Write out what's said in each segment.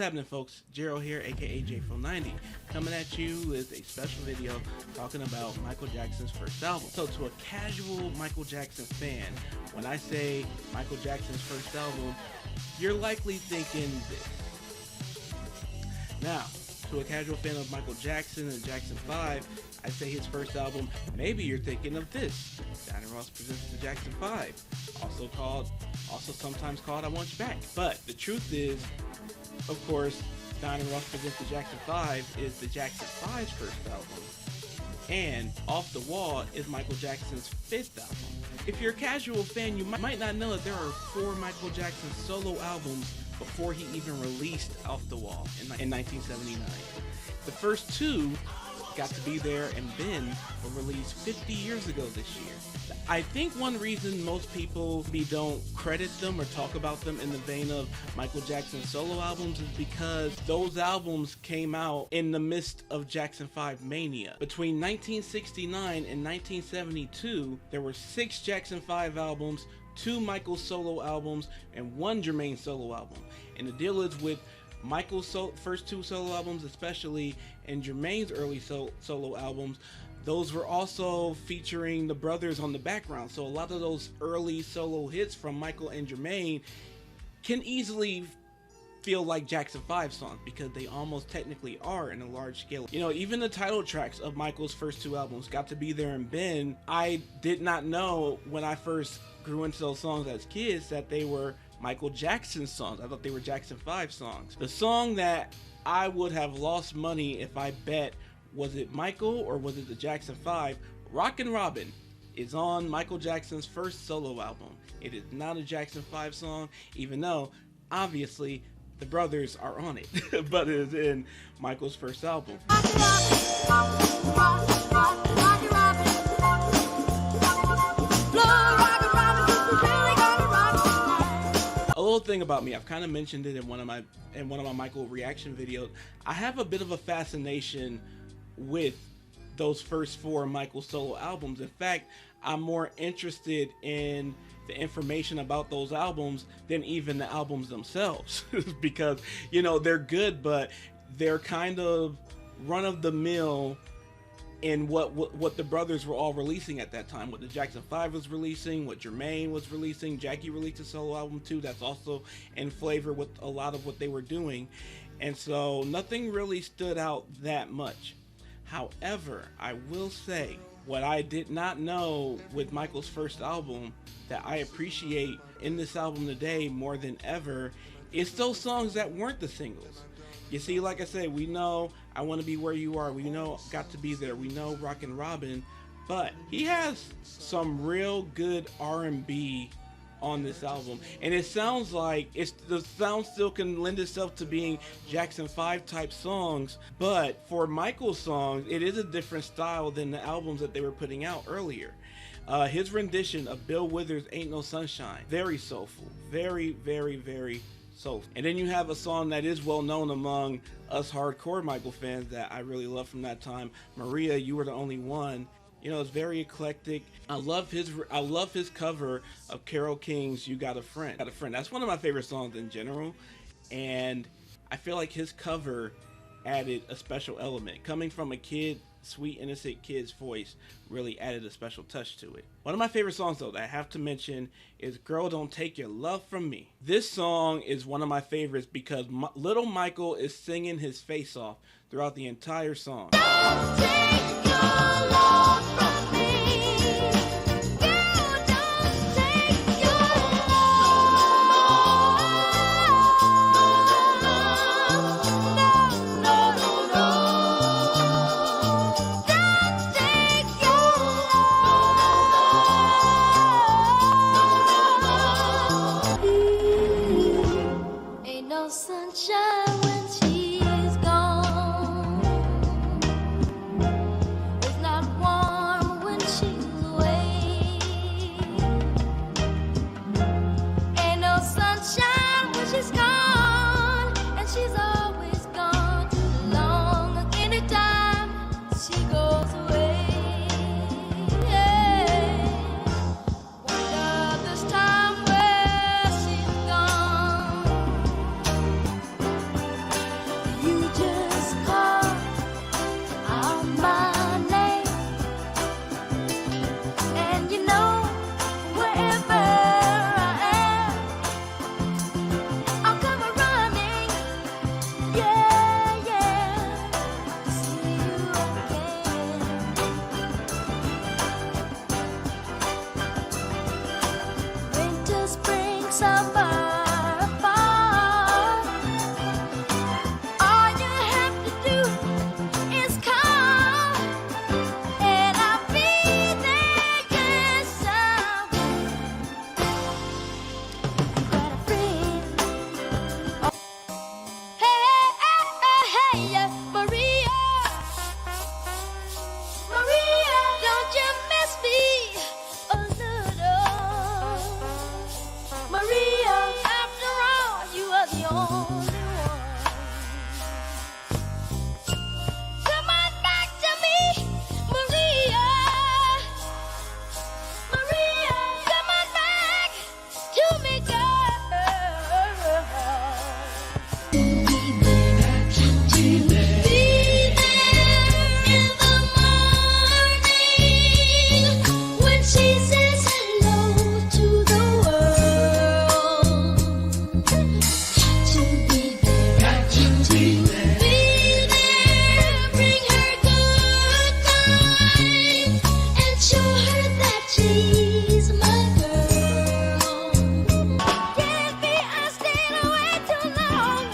happening, folks? Gerald here, aka J490, coming at you with a special video talking about Michael Jackson's first album. So to a casual Michael Jackson fan, when I say Michael Jackson's first album, you're likely thinking this. Now, to a casual fan of Michael Jackson and Jackson 5, I say his first album, maybe you're thinking of this. Diana Ross presents the Jackson 5, also sometimes called I Want You Back. But the truth is, of course, Diana Ross presents the Jackson 5 is the Jackson 5's first album. And Off the Wall is Michael Jackson's 5th album. If you're a casual fan, you might not know that there are 4 Michael Jackson solo albums before he even released Off the Wall in 1979. The first 2, Got to Be There and Ben, were released 50 years ago this year. I think one reason most people don't credit them or talk about them in the vein of Michael Jackson's solo albums is because those albums came out in the midst of Jackson 5 mania. Between 1969 and 1972, there were 6 Jackson 5 albums, 2 Michael solo albums, and 1 Jermaine solo album. And the deal is with Michael's first 2 solo albums especially, and Jermaine's early solo albums, those were also featuring the brothers on the background. So a lot of those early solo hits from Michael and Jermaine can easily feel like Jackson 5 songs because they almost technically are in a large scale. You know, even the title tracks of Michael's first 2 albums, Got to Be There and Ben, I did not know when I first grew into those songs as kids that they were Michael Jackson songs. I thought they were Jackson 5 songs. The song that I would have lost money if I bet was it Michael or was it the Jackson 5, Rockin' Robin, is on Michael Jackson's first solo album. It is not a Jackson 5 song, even though obviously the brothers are on it, but it is in Michael's first album. A little thing about me, I've kind of mentioned it in one of my Michael reaction videos. I have a bit of a fascination with those first 4 Michael solo albums. In fact, I'm more interested in the information about those albums than even the albums themselves because, you know, they're good, but they're kind of run-of-the-mill in what the brothers were all releasing at that time. What the Jackson 5 was releasing, what Jermaine was releasing. Jackie released a solo album too that's also in flavor with a lot of what they were doing, and so nothing really stood out that much. However, I will say what I did not know with Michael's first album that I appreciate in this album today more than ever is those songs that weren't the singles. You see, like I said, we know I Want to Be Where You Are, we know Got to Be There, we know Rockin' Robin, but he has some real good R&B on this album, and it sounds like the sound still can lend itself to being Jackson 5 type songs, but for Michael's songs it is a different style than the albums that they were putting out earlier. His rendition of Bill Withers' Ain't No Sunshine, very soulful, very, very, very soulful. And then you have a song that is well known among us hardcore Michael fans that I really love from that time, Maria, You Were the Only One. You know, it's very eclectic. I love his cover of Carole King's You Got a Friend. That's one of my favorite songs in general, and I feel like his cover added a special element. Coming from a kid, sweet innocent kid's voice really added a special touch to it. One of my favorite songs though that I have to mention is Girl Don't Take Your Love From Me. This song is one of my favorites because little Michael is singing his face off throughout the entire song. Don't take your love from me. Sunshine when she's gone. There's not one yeah. Maria, Maria, don't you miss me a little? Maria, after all, you are the only one. Come on back to me, Maria. Maria, come on back to me, girl. Be there in the morning when she says hello to the world. Got to be there. Be there, bring her good times and show her that she's my girl. Can't be I stayed away too long.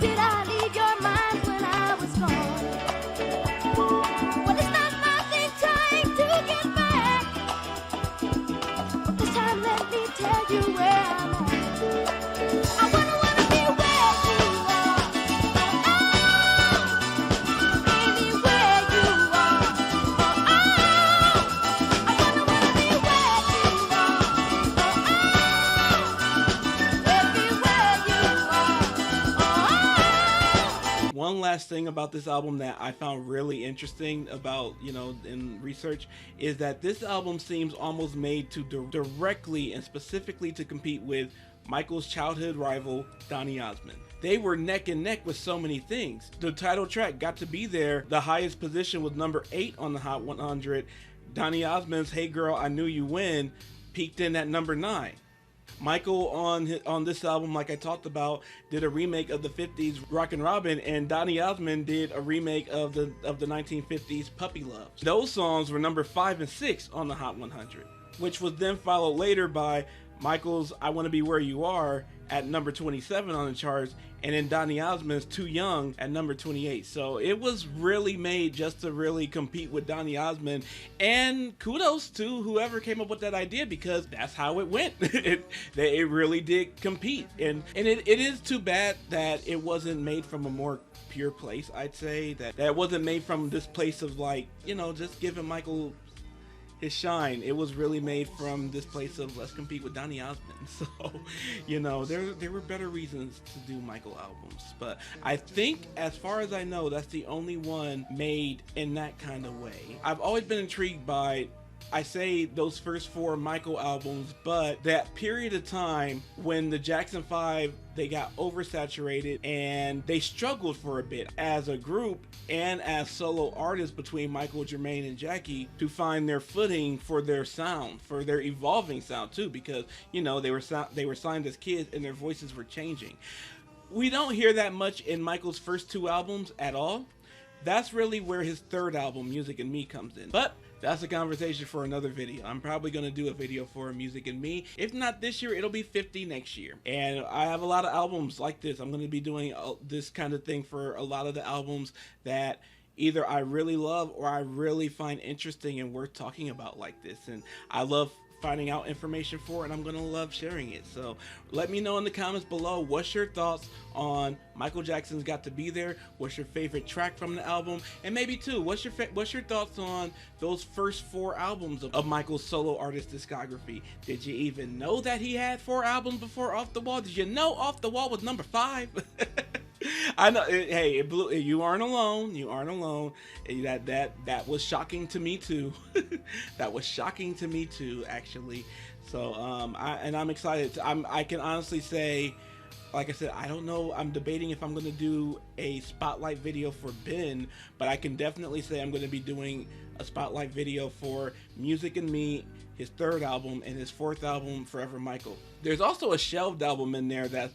Did I leave your mind when I was gone? Well, it's not my thing trying to get back. This time let me tell you where I'm at. I wanna be where you are. Oh, baby, where you are. Oh, I wanna be where you are. Oh, everywhere you are. Oh. One last thing about this album that I found really interesting about, in research, is that this album seems almost made to directly and specifically to compete with Michael's childhood rival, Donny Osmond. They were neck and neck with so many things. The title track, Got to Be There, the highest position was number 8 on the Hot 100. Donny Osmond's Hey Girl, I Knew You When peaked in at number 9. Michael on this album, like I talked about, did a remake of the 50s Rockin' Robin, and Donny Osmond did a remake of the 1950s Puppy Love. Those songs were number 5 and 6 on the Hot 100, which was then followed later by Michael's I Wanna Be Where You Are at number 27 on the charts, and then Donny Osmond's Too Young at number 28. So it was really made just to really compete with Donny Osmond, and kudos to whoever came up with that idea, because that's how it went. it really did compete, and it is too bad that it wasn't made from a more pure place. I'd say that it wasn't made from this place of like, just giving Michael his shine. It was really made from this place of let's compete with Donny Osmond. So, there were better reasons to do Michael albums. But I think, as far as I know, that's the only one made in that kind of way. I've always been intrigued by, I say those first 4 Michael albums, but that period of time when the Jackson 5, they got oversaturated and they struggled for a bit as a group and as solo artists between Michael, Jermaine, and Jackie to find their footing for their sound, for their evolving sound too, because they were signed as kids and their voices were changing. We don't hear that much in Michael's first 2 albums at all. That's really where his third album, Music and Me, comes in. But that's a conversation for another video. I'm probably going to do a video for Music and Me. If not this year, it'll be 50 next year. And I have a lot of albums like this. I'm going to be doing this kind of thing for a lot of the albums that either I really love or I really find interesting and worth talking about like this. And I love finding out information for it, and I'm gonna love sharing it. So let me know in the comments below, what's your thoughts on Michael Jackson's Got to Be There? What's your favorite track from the album? And maybe too, what's your thoughts on those first 4 albums of Michael's solo artist discography? Did you even know that he had 4 albums before Off the Wall? Did you know Off the Wall was number 5? I know. Hey, it blew. You aren't alone. You aren't alone. That was shocking to me too. That was shocking to me too, actually. So I'm excited. I can honestly say, like I said, I don't know. I'm debating if I'm going to do a spotlight video for Ben, but I can definitely say I'm going to be doing a spotlight video for Music and Me, his 3rd album, and his 4th album, Forever Michael. There's also a shelved album in there that's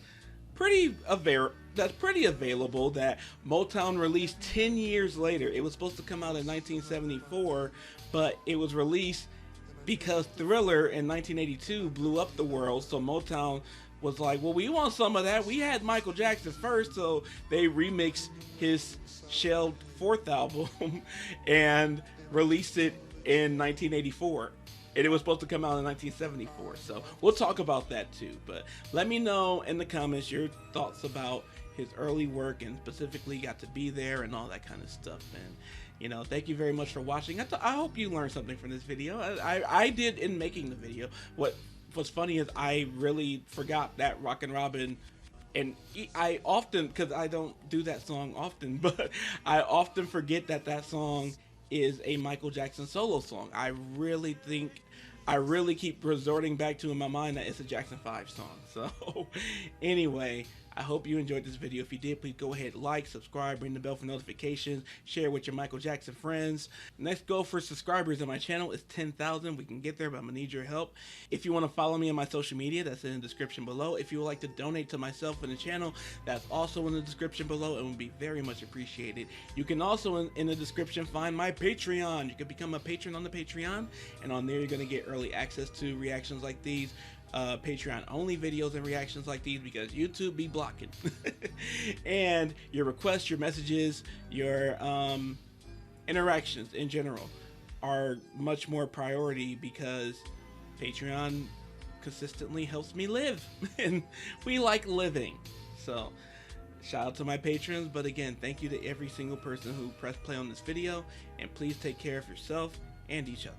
pretty available that Motown released 10 years later. It was supposed to come out in 1974, but it was released because Thriller in 1982 blew up the world, so Motown was like, well, we want some of that. We had Michael Jackson first, so they remixed his shelved 4th album and released it in 1984. And it was supposed to come out in 1974. So we'll talk about that too. But let me know in the comments your thoughts about his early work and specifically got to be there and all that kind of stuff. And you know, thank you very much for watching. I hope you learned something from this video. I did in making the video. What's funny is I really forgot that Rockin' Robin, and I often, because I don't do that song often, but I often forget that that song is a Michael Jackson solo song. I really keep resorting back to in my mind that it's a Jackson 5 song. So anyway, I hope you enjoyed this video. If you did, please go ahead, like, subscribe, ring the bell for notifications, share with your Michael Jackson friends. Next goal for subscribers on my channel is 10,000. We can get there, but I'm gonna need your help. If you want to follow me on my social media, that's in the description below. If you would like to donate to myself and the channel, that's also in the description below and would be very much appreciated. You can also in the description find my Patreon. You can become a patron on the Patreon, and on there you're gonna get early access to reactions like these. Patreon only videos and reactions like these because YouTube be blocking. And your requests, your messages, your interactions in general are much more priority because Patreon consistently helps me live and we like living. So shout out to my patrons, but again, thank you to every single person who pressed play on this video, and please take care of yourself and each other.